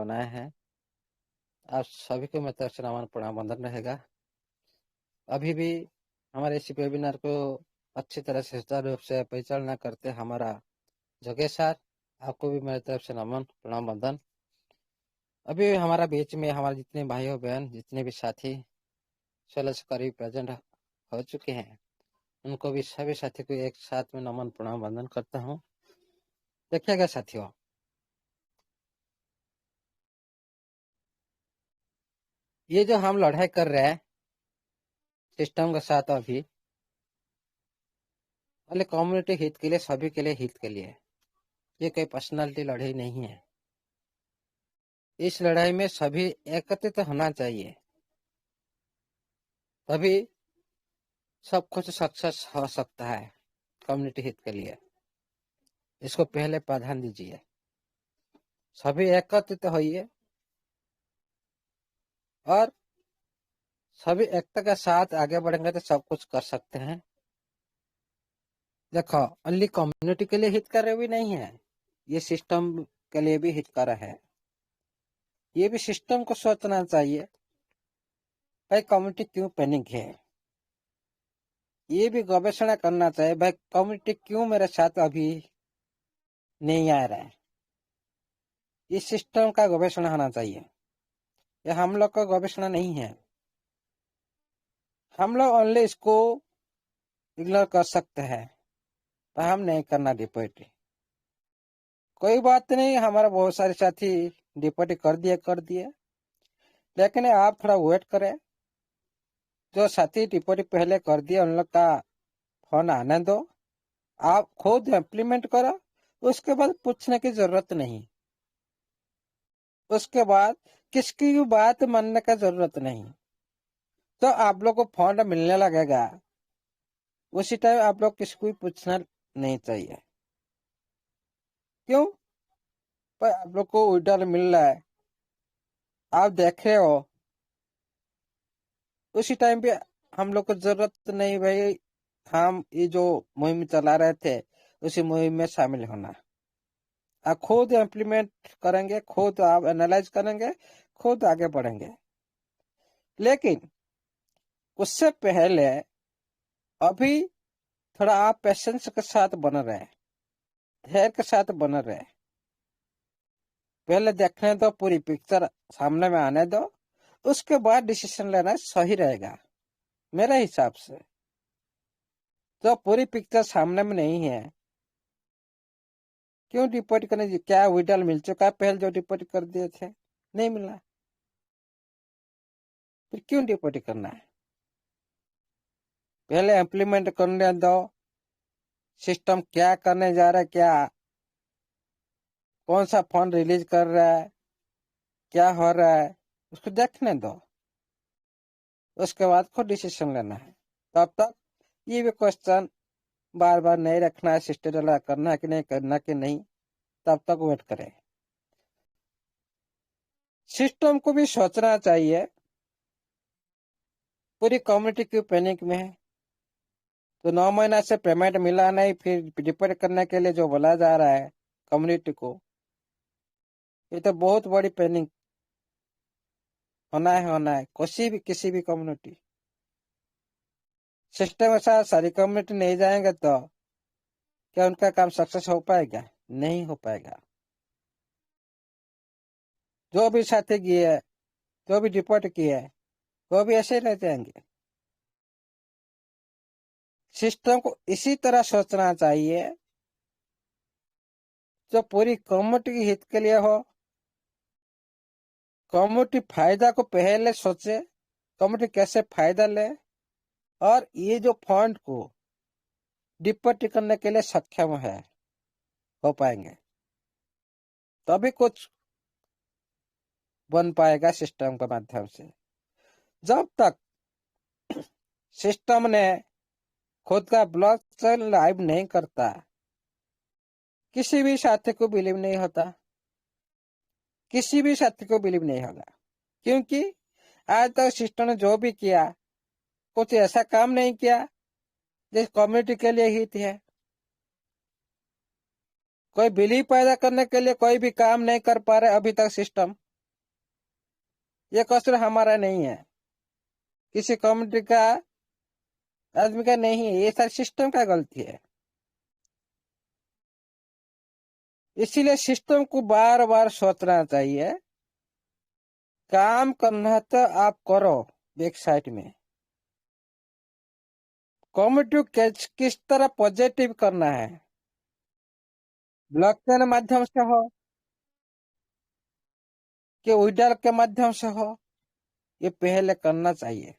बनाए हैं। आप सभी को मेरी तरफ से नमन प्रणाम वंदन रहेगा। अभी भी हमारे इस वेबिनार को अच्छी तरह से सुचारू रूप से परिचालना करते हमारा जगेश सर, आपको भी मेरी तरफ से नमन प्रणाम वंदन। अभी हमारा बीच में हमारे जितने भाइयों बहन जितने भी साथी 16 से करीब प्रेजेंट हो चुके हैं, उनको भी सभी साथी को एक साथ में नमन प्रणाम वंदन करता हूँ। देखिएगा साथियों, ये जो हम लड़ाई कर रहे हैं सिस्टम के साथ, अभी पहले कम्युनिटी हित के लिए, सभी के लिए हित के लिए, ये कोई पर्सनालिटी लड़ाई नहीं है। इस लड़ाई में सभी एकत्रित होना चाहिए, तभी सब कुछ सक्सेस हो सकता है कम्युनिटी हित के लिए। इसको पहले प्राधान्य दीजिए, सभी एकत्रित होइए और सभी एकता के साथ आगे बढ़ेंगे तो सब कुछ कर सकते हैं। देखो, ओनली कम्युनिटी के लिए हितकर भी नहीं है, ये सिस्टम के लिए भी हितकर है। ये भी सिस्टम को सोचना चाहिए, भाई कम्युनिटी क्यों पैनिक है, ये भी गवेषणा करना चाहिए, भाई कम्युनिटी क्यों मेरे साथ अभी नहीं आ रहा है। इस सिस्टम का गवेषणा होना चाहिए, ये हम लोग का गवेषणा नहीं है। हम लोग ओनली इसको इग्नोर कर सकते हैं, पर हम नहीं करना डिपोजिट। कोई बात नहीं, हमारा बहुत सारे साथी डिपोजिट कर दिए, लेकिन आप थोड़ा वेट करें। जो साथी डिपोजिट पहले कर दिए उन लोग का फोन आने दो, आप खुद इम्प्लीमेंट करो, उसके बाद पूछने की जरूरत नहीं। उसके बाद किसकी भी बात मानने का जरूरत नहीं। तो आप लोग को फंड मिलने लगेगा, उसी टाइम आप लोग किसी को भी पूछना नहीं चाहिए। क्यों? पर आप लोग को विड्रॉल मिल रहा है, आप देख रहे हो, उसी टाइम पे हम लोग को जरूरत नहीं भाई हम ये जो मुहिम चला रहे थे उसी मुहिम में शामिल होना। आप खुद इम्प्लीमेंट करेंगे, खुद आप एनालाइज करेंगे, खुद आगे बढ़ेंगे। लेकिन उससे पहले अभी थोड़ा आप पेशेंस के साथ बन रहे, धैर्य के साथ बन रहे। पहले देखने दो, पूरी पिक्चर सामने में आने दो, उसके बाद डिसीजन लेना सही रहेगा मेरे हिसाब से। तो पूरी पिक्चर सामने में नहीं है, क्यों डिपोजिट करने? क्या विड्रॉल मिल चुका है पहले जो डिपोजिट कर दिए थे? नहीं मिला, फिर क्यों डिपोजिट करना है? पहले इम्प्लीमेंट करने दो, सिस्टम क्या करने जा रहा है, क्या कौन सा फंड रिलीज कर रहा है, क्या हो रहा है, उसको देखने दो। उसके बाद खुद डिसीजन लेना है। तब तक ये भी क्वेश्चन बार बार नहीं रखना है, सिस्टम करना है कि नहीं, करना कि नहीं, तब तक वेट करें। सिस्टम को भी सोचना चाहिए, पूरी कम्युनिटी क्यों पैनिक में है। तो 9 महीना से पेमेंट मिला नहीं, फिर डिपोजिट करने के लिए जो बोला जा रहा है कम्युनिटी को, ये तो बहुत बड़ी पैनिक होना है किसी भी कम्युनिटी। सिस्टम के साथ सारी कम्युनिटी नहीं जाएंगे तो क्या उनका काम सक्सेस हो पाएगा? नहीं हो पाएगा। जो भी साथी किए है, जो भी रिपोर्ट किए है, वो भी ऐसे रह जाएंगे। सिस्टम को इसी तरह सोचना चाहिए जो पूरी कम्युनिटी के हित के लिए हो। कम्युनिटी फायदा को पहले सोचे, कम्युनिटी कैसे फायदा ले, और ये जो फंड को डिपोजिट करने के लिए सक्षम है, हो पाएंगे, तभी कुछ बन पाएगा सिस्टम के माध्यम से। जब तक सिस्टम ने खुद का ब्लॉकचेन लाइव नहीं करता, किसी भी साथी को बिलीव नहीं होता, किसी भी साथी को बिलीव नहीं होगा। क्योंकि आज तक सिस्टम ने जो भी किया, कुछ ऐसा काम नहीं किया जिस कम्युनिटी के लिए हित है। कोई बिलीव पैदा करने के लिए कोई भी काम नहीं कर पा रहे अभी तक सिस्टम। ये कसूर हमारा नहीं है, किसी कम्युनिटी का आदमी का नहीं है, ये सारे सिस्टम का गलती है। इसीलिए सिस्टम को बार बार सोचना चाहिए। काम करना है तो आप करो बैक साइड में। कम्युनिटी किस तरह पॉजिटिव करना है, ब्लॉकचेन माध्यम से हो कि विड्रॉल के माध्यम से हो, ये पहले करना चाहिए।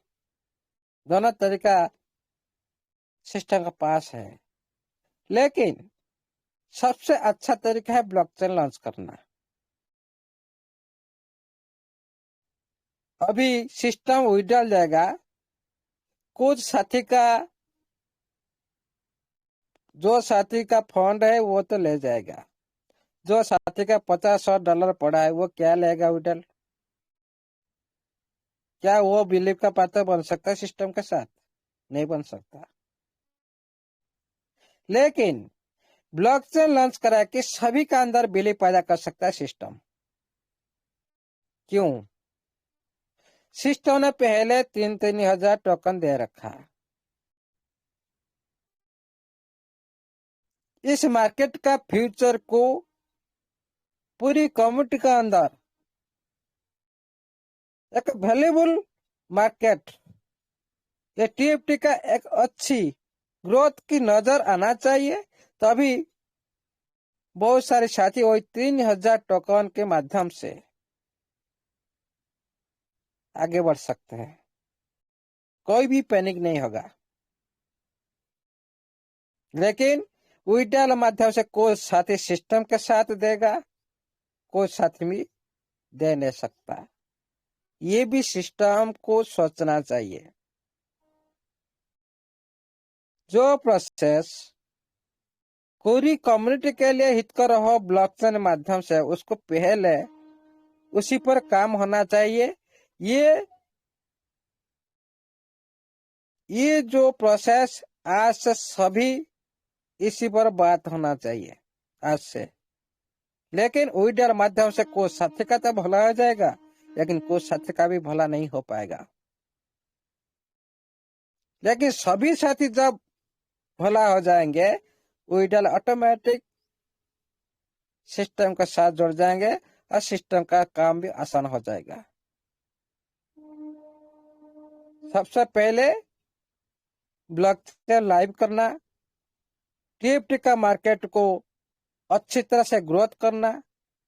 दोनों तरीका सिस्टम के पास है, लेकिन सबसे अच्छा तरीका है ब्लॉकचेन लॉन्च करना। अभी सिस्टम विड्रॉल जाएगा, कुछ साथी का जो साथी का फंड है वो तो ले जाएगा, जो साथी का $50-100 पड़ा है वो क्या लेगा विड्रॉल? क्या वो बिलीव का पात्र बन सकता है सिस्टम के साथ? नहीं बन सकता। लेकिन ब्लॉकचेन लॉन्च करा के सभी का अंदर बिलीव पैदा कर सकता है सिस्टम। क्यों? सिस्टम ने पहले 3,000 टोकन दे रखा। इस मार्केट का फ्यूचर को पूरी कम्युनिटी का अंदर एक वैल्यूबल मार्केट, ये टीएफटी का एक अच्छी ग्रोथ की नजर आना चाहिए। तभी बहुत सारे साथी वही 3,000 टोकन के माध्यम से आगे बढ़ सकते हैं, कोई भी पैनिक नहीं होगा। लेकिन विड्रॉल माध्यम से कोई साथी सिस्टम के साथ देगा, कोई साथी भी दे नहीं सकता। ये भी सिस्टम को सोचना चाहिए। जो प्रोसेस पूरी कम्युनिटी के लिए हितकर हो ब्लॉकचेन माध्यम से, उसको पहले उसी पर काम होना चाहिए। ये ये जो प्रोसेस आज से सभी इसी पर बात होना चाहिए आज से। लेकिन विड्रॉल माध्यम से कोई साथी का तो भला हो जाएगा, लेकिन कोई साथी का भी भला नहीं हो पाएगा। लेकिन सभी साथी जब भला हो जाएंगे, विड्रॉल ऑटोमेटिक सिस्टम के साथ जुड़ जाएंगे और सिस्टम का काम भी आसान हो जाएगा। सबसे पहले ब्लॉकचेन लाइव करना, टीएफटी का मार्केट को अच्छी तरह से ग्रोथ करना,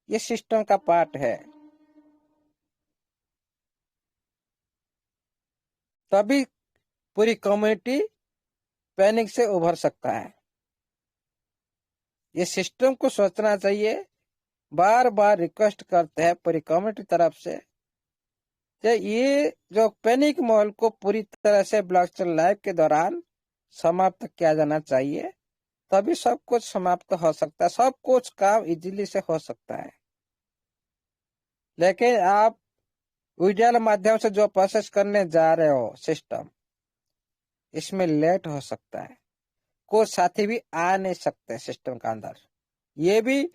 ये सिस्टम का पार्ट है। तभी पूरी कम्युनिटी पैनिक से उभर सकता है। ये सिस्टम को सोचना चाहिए। बार बार रिक्वेस्ट करते हैं पूरी कम्युनिटी तरफ से कि ये जो पैनिक माहौल को पूरी तरह से ब्लॉकचेन लाइव के दौरान समाप्त किया जाना चाहिए। तभी सब कुछ समाप्त हो सकता है, सब कुछ काम इजीली से हो सकता है। लेकिन आप विड्रॉल माध्यम से जो प्रोसेस करने जा रहे हो सिस्टम, इसमें लेट हो सकता है, कुछ साथी भी आ नहीं सकते सिस्टम का अंदर। ये भी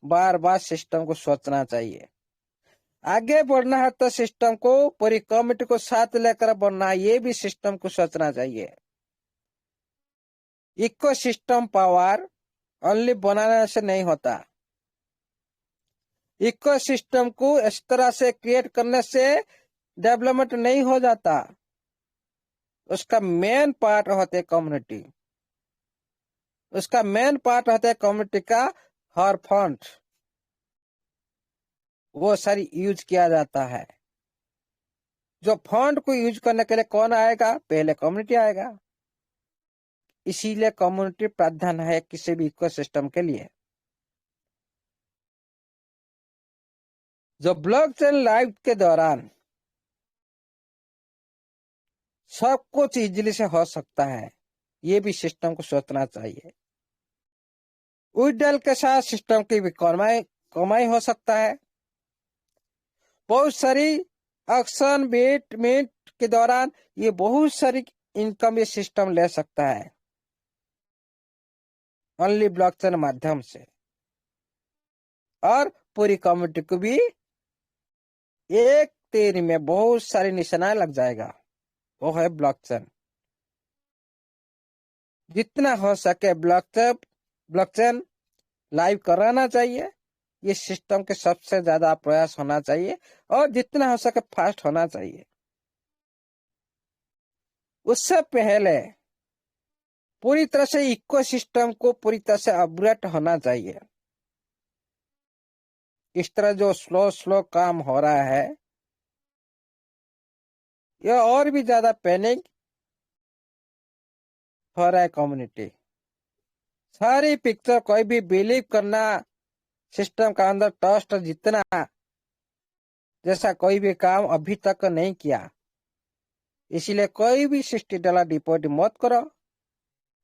बार बार सिस्टम को सोचना चाहिए। आगे बढ़ना है तो सिस्टम को पूरी कमिटी को साथ लेकर बढ़ना है, ये भी सिस्टम को सोचना चाहिए। इको सिस्टम पावर ओनली बनाने से नहीं होता। इको सिस्टम को इस तरह से क्रिएट करने से डेवलपमेंट नहीं हो जाता। उसका मेन पार्ट होते कम्युनिटी, उसका मेन पार्ट होता है कम्युनिटी का हर फंड, वो सारी यूज किया जाता है। जो फंड को यूज करने के लिए कौन आएगा? पहले कम्युनिटी आएगा। इसीलिए कम्युनिटी प्रावधान है किसी भी इकोसिस्टम के लिए। जो ब्लॉकचेन लाइव के दौरान सब कुछ इजीली से हो सकता है, ये भी सिस्टम को सोचना चाहिए। विड्रॉल के साथ सिस्टम की भी कमाई हो सकता है। बहुत सारी एक्शन बीट मीट के दौरान ये बहुत सारी इनकम ये सिस्टम ले सकता है ओनली ब्लॉकचेन माध्यम से। और पूरी कम्युनिटी को भी एक तेरी में बहुत सारी निशाना लग जाएगा। वो है ब्लॉकचेन। जितना हो सके ब्लॉकचेन लाइव कराना चाहिए। ये सिस्टम के सबसे ज्यादा प्रयास होना चाहिए और जितना हो सके फास्ट होना चाहिए। उससे पहले पूरी तरह से इकोसिस्टम को पूरी तरह से अपग्रेड होना चाहिए। इस तरह जो स्लो स्लो काम हो रहा है, यह और भी ज्यादा पैनिक हो रहा है कम्युनिटी। सारी पिक्चर कोई भी बिलीव करना सिस्टम का अंदर ट्रस्ट जितना जैसा कोई भी काम अभी तक नहीं किया। इसीलिए कोई भी $60 डिपॉजिट मत करो,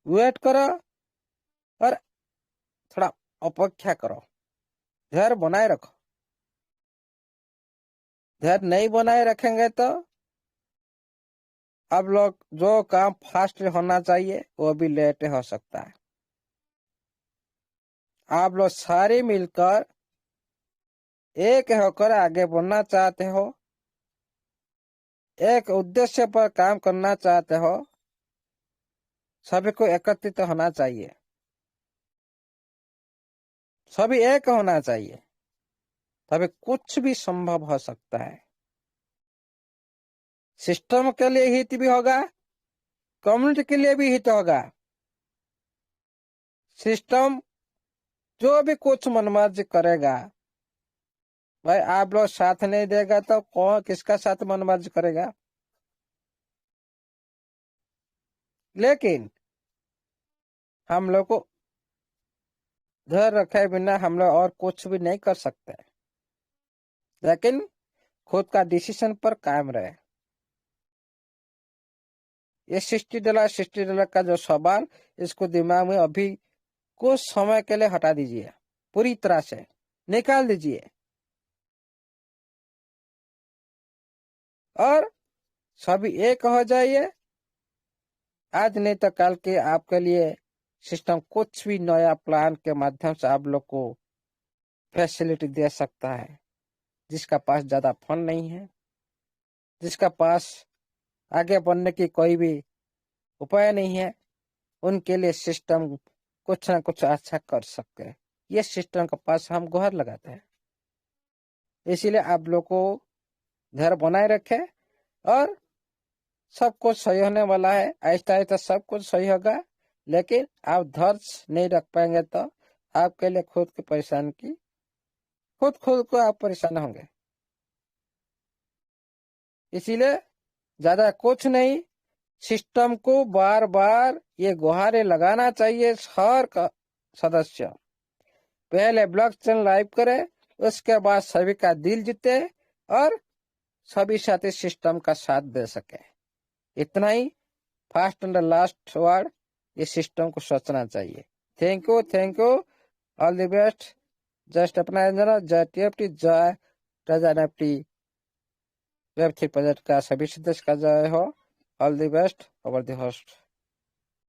वेट करो और थोड़ा अपेक्षा करो। धैर्य बनाए रखो। धैर्य नहीं बनाए रखेंगे तो अब लोग जो काम फास्ट होना चाहिए वो भी लेट हो सकता है। आप लोग सारे मिलकर एक होकर आगे बढ़ना चाहते हो, एक उद्देश्य पर काम करना चाहते हो, सभी को एकत्रित होना चाहिए। सभी एक होना चाहिए, तभी कुछ भी संभव हो सकता है। सिस्टम के लिए हित भी होगा, कम्युनिटी के लिए भी हित होगा। सिस्टम जो भी कुछ मनमर्जी करेगा, भाई आप लोग साथ नहीं देगा तो कौन किसका साथ मनमर्जी करेगा। लेकिन हम लोग को धैर्य रखे बिना हम लोग और कुछ भी नहीं कर सकते। लेकिन खुद का डिसीजन पर कायम रहे। ये $60 का जो सवाल, इसको दिमाग में अभी कुछ समय के लिए हटा दीजिए, पूरी तरह से निकाल दीजिए और सभी एक हो जाइए। आज नहीं तो कल के आपके लिए सिस्टम कुछ भी नया प्लान के माध्यम से आप लोग को फैसिलिटी दे सकता है। जिसका पास ज्यादा फंड नहीं है, जिसका पास आगे बढ़ने की कोई भी उपाय नहीं है, उनके लिए सिस्टम कुछ ना कुछ अच्छा कर सकते हैं। ये सिस्टम के पास हम गुहार लगाते हैं। इसीलिए आप लोग को धैर्य बनाए रखे और सब कुछ सही होने वाला है। आहिस्ता आहिस्ता सब कुछ सही होगा। लेकिन आप धैर्य नहीं रख पाएंगे तो आपके लिए खुद की परेशानी की खुद को आप परेशान होंगे। इसीलिए ज्यादा कुछ नहीं, सिस्टम को बार बार ये गुहारे लगाना चाहिए। हर सदस्य पहले ब्लॉकचेन लाइव करे, उसके बाद सभी का दिल जीते और सभी साथी सिस्टम का साथ दे सके। इतना ही फास्ट एंड लास्ट वर्ड ये सिस्टम को सोचना चाहिए। Thank you, all the best. Just अपना जय टीएफटी, जय ट्रेजर एफटी वेब 3 प्रोजेक्ट का सभी सदस्य का जय हो। All the best over the host.